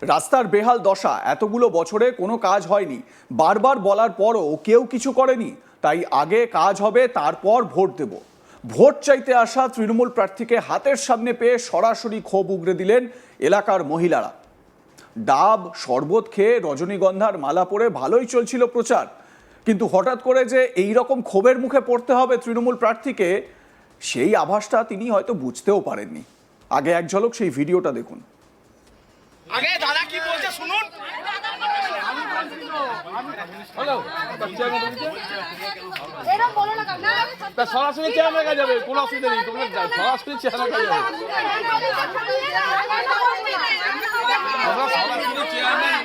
রাস্তার বেহাল দশা, এতগুলো বছরে কোনো কাজ হয়নি, বারবার বলার পরও কেউ কিছু করেনি। তাই আগে কাজ হবে, তারপর ভোট দেব। ভোট চাইতে আসা তৃণমূল প্রার্থীকে হাতের সামনে পেয়ে সরাসরি ক্ষোভ উগরে দিলেন এলাকার মহিলারা। ডাব শরবত খেয়ে রজনীগন্ধার মালা পরে ভালোই চলছিল প্রচার, কিন্তু হঠাৎ করে যে এই রকম ক্ষোভের মুখে পড়তে হবে তৃণমূল প্রার্থীকে, সেই আভাসটা তিনি হয়তো বুঝতেও পারেননি। আগে এক ঝলক সেই ভিডিওটা দেখুন। আগে দাদা কি বলছে শুনুন। হ্যালো, এরকম বলো না কাকা। তা সরাসরি চেয়ারম্যানের কাছে যাবে, কোনো অসুবিধা নেই, তোমরা সরাসরি চেয়ারম্যানের কাছে যাবে। তোমরা সরাসরি চেয়ারম্যান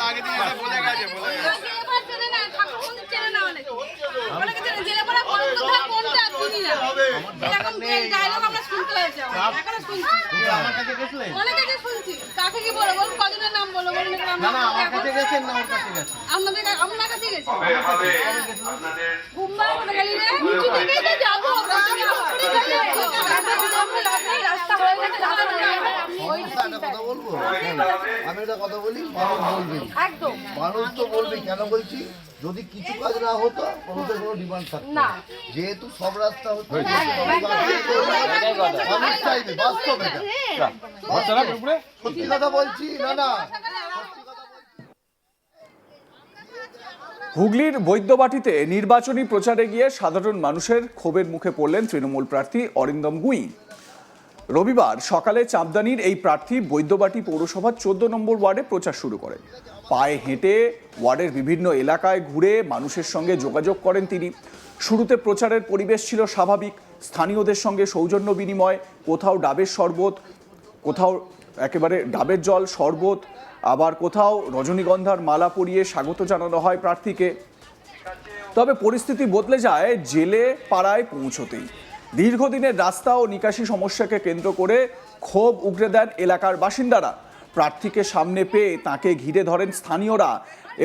আগে থেকে বলে গেছে, বলে গেছে। কাকে কি বলো, বল কজনের নাম বলো, বল না না আমার কাছে গেছেন না ওর কাছে গেছেন, আপনাদের আমার কাছে গেছেন ঘুমবা করে গেলি রে, নিচে থেকেই তো যাবো, রাস্তা হয়ে গেছে, কথা বলবো আমি একটা কথা বলি, মানুষ বলবে একদম মানুষ তো বলবে। কেন বলছি, যদি কিছু কাজ না হতো মানুষের কোনো ডিমান্ড থাকতো না, যেহেতু সব রাস্তা হচ্ছে মানুষ চাইবে, বাস্তব এটা সত্যি কথা বলছি। না না হুগলির বৈদ্যবাটিতে নির্বাচনী প্রচারে গিয়ে সাধারণ মানুষের ক্ষোভের মুখে পড়লেন তৃণমূল প্রার্থী অরিন্দম গুই। রবিবার সকালে চাঁদদানির এই প্রার্থী বৈদ্যবাটি পৌরসভার 14 নম্বর ওয়ার্ডে প্রচার শুরু করেন। পায়ে হেঁটে ওয়ার্ডের বিভিন্ন এলাকায় ঘুরে মানুষের সঙ্গে যোগাযোগ করেন তিনি। শুরুতে প্রচারের পরিবেশ ছিল স্বাভাবিক, স্থানীয়দের সঙ্গে সৌজন্য বিনিময়, কোথাও ডাবের শরবত, কোথাও একেবারে ডাবের জল শরবত, আবার কোথাও রজনীগন্ধার মালা পরিয়ে স্বাগত জানানো হয় প্রার্থীকে। তবে পরিস্থিতি বদলে যায় জেলে পাড়ায় পৌঁছতেই। দীর্ঘদিনের রাস্তা ও নিকাশি সমস্যাকে কেন্দ্র করে ক্ষোভ উগরে দেন এলাকার বাসিন্দারা। প্রার্থীকে সামনে পেয়ে তাকে ঘিরে ধরেন স্থানীয়রা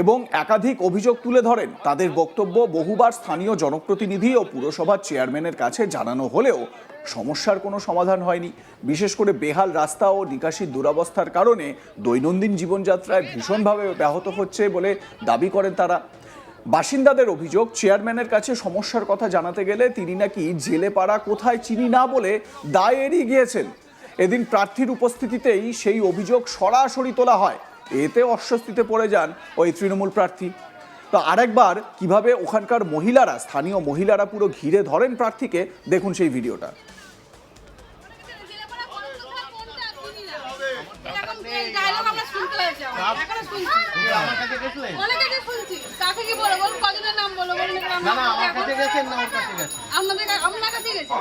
এবং একাধিক অভিযোগ তুলে ধরেন। তাদের বক্তব্য, বহুবার স্থানীয় জনপ্রতিনিধি ও পুরসভার চেয়ারম্যানের কাছে জানানো হলেও সমস্যার কোনো সমাধান হয়নি। বিশেষ করে বেহাল রাস্তা ও নিকাশির দুরবস্থার কারণে দৈনন্দিন জীবনযাত্রায় ভীষণভাবে ব্যাহত হচ্ছে বলে দাবি করেন তারা। বাসিন্দাদের অভিযোগ, চেয়ারম্যানের কাছে সমস্যার কথা জানাতে গেলে তিনি নাকি জেলে পাড়া কোথায় চিনি না বলে দায় এড়িয়ে গিয়েছেন। এদিন প্রার্থীর উপস্থিতিতেই সেই অভিযোগ সরাসরি তোলা হয়। এতে অস্বস্তিতে পড়ে যান ওই তৃণমূল প্রার্থী। তো আরেকবার কিভাবে ওখানকার মহিলারা, স্থানীয় মহিলারা পুরো ঘিরে ধরেন প্রার্থীকে, দেখুন সেই ভিডিওটা। কাকে কি বলো, বল কজনের নাম বলো, বল না না আমার কাছে গেছেন না ওর কাছে গেছেন, আপনাদের আমার কাছে গেছেন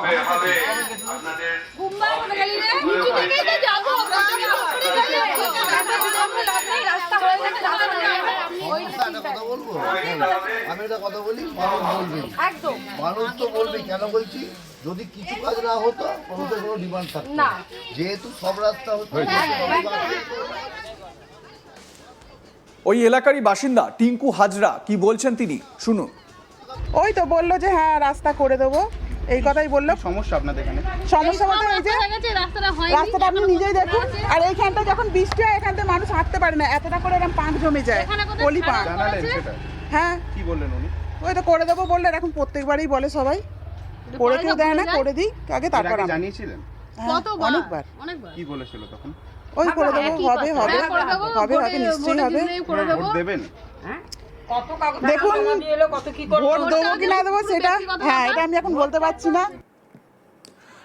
ঘুমবা করে গেলি রে, নিচে থেকেই তো যাবো, রাস্তা হয়ে গেছে, একটা কথা বলবো আমি একটা কথা বলি, মানুষ বলবে একদম মানুষ তো বলবে। কেন বলছি, যদি কিছু কাজ না হতো মানুষের কোনো ডিমান্ড থাকতো না, যেহেতু সব রাস্তা হচ্ছে। ওই এলাকারই বাসিন্দা টিঙ্কু হাজরা কি বলছেন তিনি শুনুন। ওই তো বললো যে হ্যাঁ রাস্তা করে দেবো, এই কথাই বললো। সমস্যা আপনাদের এখানে? সমস্যা বলতে এই যে রাস্তাটা আপনি নিজেই দেখুন, আর এইখানটা যখন বৃষ্টি হয় এখান থেকে মানুষ হাঁটতে পারে না, এতটা করে এরকম পাঁক জমে যায়, পলি পাঁক। জানালেন সেটা? হ্যাঁ কি বললেন উনি? ওই তো করে দেবো বললেন, এখন প্রত্যেকবারই বলে সবাই, করে কেউ দেয় না, করে দিই আগে তারপর আমি। জানিয়েছিলেন? অনেকবার। কি বলেছিল তখন? ওই করে দেবো, হবে হবে হবে হবে নিশ্চয়ই হবে। ভোট দেবেন? দেখুন ভোট দেবো কি না দেবো সেটা, হ্যাঁ এটা আমি এখন বলতে পারছি না।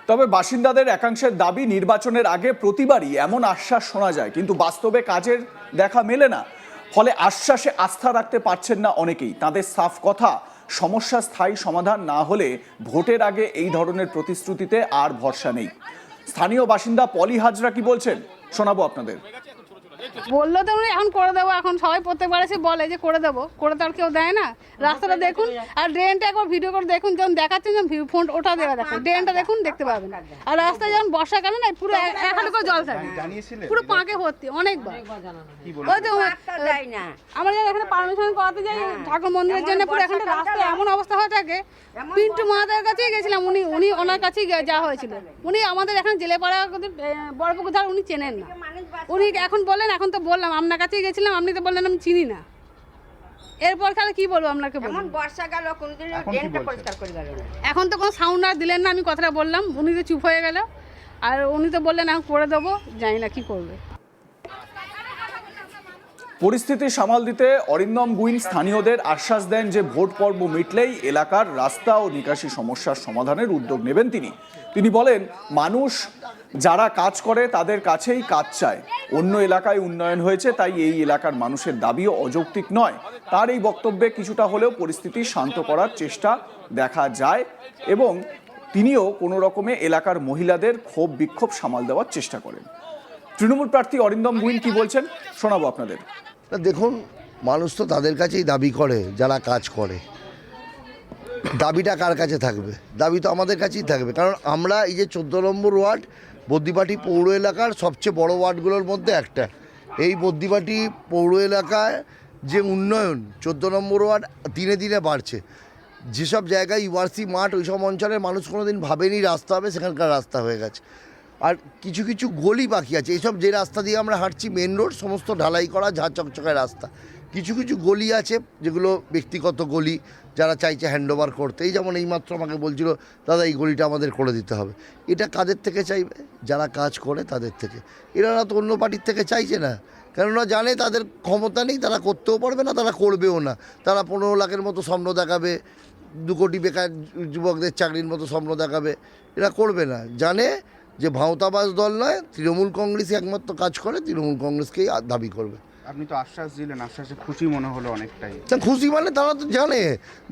তবে বাসিন্দাদের একাংশের দাবি, নির্বাচনের আগে প্রতিবারই এমন আশ্বাস শোনা যায়, কিন্তু বাস্তবে কাজের দেখা মেলে না। ফলে আশ্বাসে আস্থা রাখতে পারছেন না অনেকেই। তাদের সাফ কথা, সমস্যা স্থায়ী সমাধান না হলে ভোটের আগে এই ধরনের প্রতিশ্রুতিতে আর ভরসা নেই। স্থানীয় বাসিন্দা পলি হাজরা কি বলছেন শোনাবো আপনাদের। বললো তো উনি এখন করে দেবো, এখন সবাই প্রত্যেকবার এসে বলে যে করে দেবো, করে তো আর কেউ দেয় না। রাস্তাটা দেখুন, আর ড্রেনটা একবার ভিডিও করে দেখুন, যখন দেখাচ্ছেন যখন ফোন ওটা দেওয়া দেখুন, ড্রেনটা দেখুন, দেখতে পাবেন। আর রাস্তায় যখন বর্ষাকালে না পুরো এক হাঁটু করে জল থাকে, পুরো পাঁকে ভর্তি অনেকবার। ওই তো আমরা যখন এখানে পারমিশন করাতে যাই ঠাকুর মন্দিরের জন্য, পুরো এখানে রাস্তায় এমন অবস্থা হয়ে থাকে। পিন্টু মহাদের কাছেই গেছিলাম, উনি ওনার কাছেই যাওয়া হয়েছিল। উনি আমাদের এখানে জেলেপাড়া বড়পুকুর ধার উনি চেনেন না। উনি এখন বললেন, এখন তো বললাম আপনার কাছেই গেছিলাম, আপনি তো বললেন আমি চিনি না। এরপর তাহলে কি বলবো আপনাকে? এখন তো কোনো সাউন্ড আর দিলেন না, আমি কথাটা বললাম, উনি তো চুপ হয়ে গেল। আর উনি তো বললেন এখন করে দেবো, জানি না কি করবে। পরিস্থিতি সামাল দিতে অরিন্দম গুইন স্থানীয়দের আশ্বাস দেন যে ভোট পর্ব মিটলেই এলাকার রাস্তা ও নিকাশি সমস্যার সমাধানের উদ্যোগ নেবেন তিনি বলেন, মানুষ যারা কাজ করে তাদের কাছেই কাজ চায়। অন্য এলাকায় উন্নয়ন হয়েছে, তাই এই এলাকার মানুষের দাবিও অযৌক্তিক নয়। তার এই বক্তব্যে কিছুটা হলেও পরিস্থিতি শান্ত করার চেষ্টা দেখা যায় এবং তিনিও কোনো রকমে এলাকার মহিলাদের ক্ষোভ বিক্ষোভ সামাল দেওয়ার চেষ্টা করেন। তৃণমূল প্রার্থী অরিন্দম গুইন কি বলছেন শোনাবো আপনাদের। দেখুন, মানুষ তো তাদের কাছেই দাবি করে যারা কাজ করে। দাবিটা কার কাছে থাকবে? দাবি তো আমাদের কাছেই থাকবে, কারণ আমরা এই যে 14 নম্বর ওয়ার্ড বদ্দিপাটি পৌর এলাকার সবচেয়ে বড় ওয়ার্ডগুলোর মধ্যে একটা। এই বদ্দিপাটি পৌর এলাকায় যে উন্নয়ন 14 নম্বর ওয়ার্ড দিনে দিনে বাড়ছে। যেসব জায়গায় ইউআরসি মাঠ ওইসব অঞ্চলের মানুষ কোনো দিন ভাবেনি রাস্তা হবে, সেখানকার রাস্তা হয়ে গেছে। আর কিছু কিছু গলি বাকি আছে। এইসব যে রাস্তা দিয়ে আমরা হাঁটছি মেন রোড সমস্ত ঢালাই করা ঝাঁ চকচকায় রাস্তা। কিছু কিছু গলি আছে যেগুলো ব্যক্তিগত গলি, যারা চাইছে হ্যান্ডওভার করতে। এই যেমন এইমাত্র আমাকে বলছিল, দাদা এই গলিটা আমাদের করে দিতে হবে। এটা কাদের থেকে চাইবে? যারা কাজ করে তাদের থেকে। এরা তো অন্য পার্টির থেকে চাইছে না, কেননা জানে তাদের ক্ষমতা নেই, তারা করতেও পারবে না, তারা করবেও না। তারা 15 লাখের মতো স্বপ্ন দেখাবে, 2 কোটি বেকার যুবকদের চাকরির মতো স্বপ্ন দেখাবে। এরা করবে না, জানে যে ভাঁওতাবাজ দল নয়, তৃণমূল কংগ্রেসই একমাত্র কাজ করে, তৃণমূল কংগ্রেসকেই দাবি করবে। আপনি তো আশ্বাস দিলেন, আশ্বাসে খুশি মনে হলো অনেকটাই। খুশি মানে তারা তো জানে।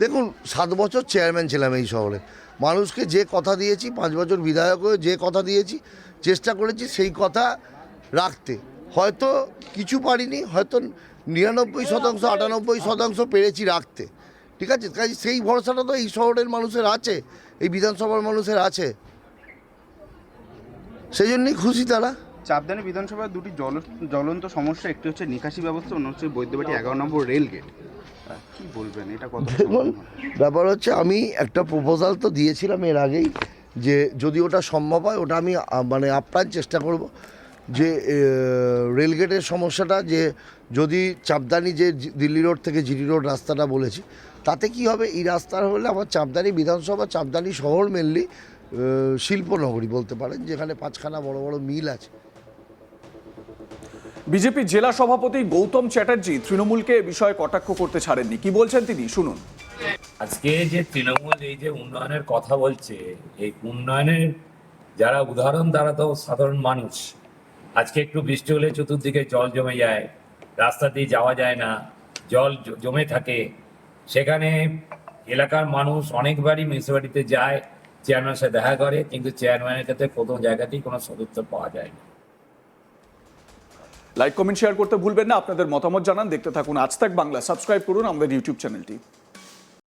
দেখুন, 7 বছর চেয়ারম্যান ছিলাম এই শহরে, মানুষকে যে কথা দিয়েছি, 5 বছর বিধায়ক হয়ে যে কথা দিয়েছি, চেষ্টা করেছি সেই কথা রাখতে। হয়তো কিছু পারিনি, হয়তো 99% 98% পেরেছি রাখতে, ঠিক আছে? কাজে সেই ভরসাটা তো এই শহরের মানুষের আছে, এই বিধানসভার মানুষের আছে, সেই জন্যই খুশি তারা। চাপদানি বিধানসভার 2টি জ্বলন্ত সমস্যা, একটি হচ্ছে নিকাশি ব্যবস্থা, অন্য হচ্ছে বৈদ্যবাটি 11 নম্বর রেল গেট। কি বলবেন এটা কত? দেখুন, ব্যাপার হচ্ছে আমি একটা প্রপোজাল তো দিয়েছিলাম এর আগেই, যে যদি ওটা সম্ভব হয় ওটা আমি মানে আপ্রাণ চেষ্টা করব, যে রেলগেটের সমস্যাটা, যে যদি চাপদানি যে দিল্লি রোড থেকে জিটি রোড রাস্তাটা বলেছি, তাতে কি হবে, এই রাস্তার হলে আমার চাপদানি বিধানসভা, চাপদানি শহর মেনলি শিল্পনগরী বলতে পারেন, যেখানে 5খানা বড় বড় মিল আছে। বিজেপি জেলা সভাপতি গৌতম চ্যাটার্জি তৃণমূলকে এ বিষয়ে কটাক্ষ করতে ছাড়েননি। কি বলছেন তিনি শুনুন। আজকে যে তৃণমূল এই যে উন্নয়নের কথা বলছে, এই উন্নয়নের যারা উদাহরণ তারা তো সাধারণ মানুষ। আজকে একটু বৃষ্টি হলে চতুর্দিকে জল জমে যায়, রাস্তা দিয়ে যাওয়া যায় না, জল জমে থাকে। সেখানে এলাকার মানুষ অনেকবারই মিউনিসিপ্যালিটিতে যায়, চেয়ারম্যানের সাথে দেখা করে, কিন্তু চেয়ারম্যানের ক্ষেত্রে কোনো জায়গাতেই কোনো সদুত্তর পাওয়া যায় না। লাইক, কমেন্ট, শেয়ার করতে ভুলবেন না। আপনাদের মতামত জানান। দেখতে থাকুন আজ তাক বাংলা। সাবস্ক্রাইব করুন আমাদের ইউটিউব চ্যানেলটি।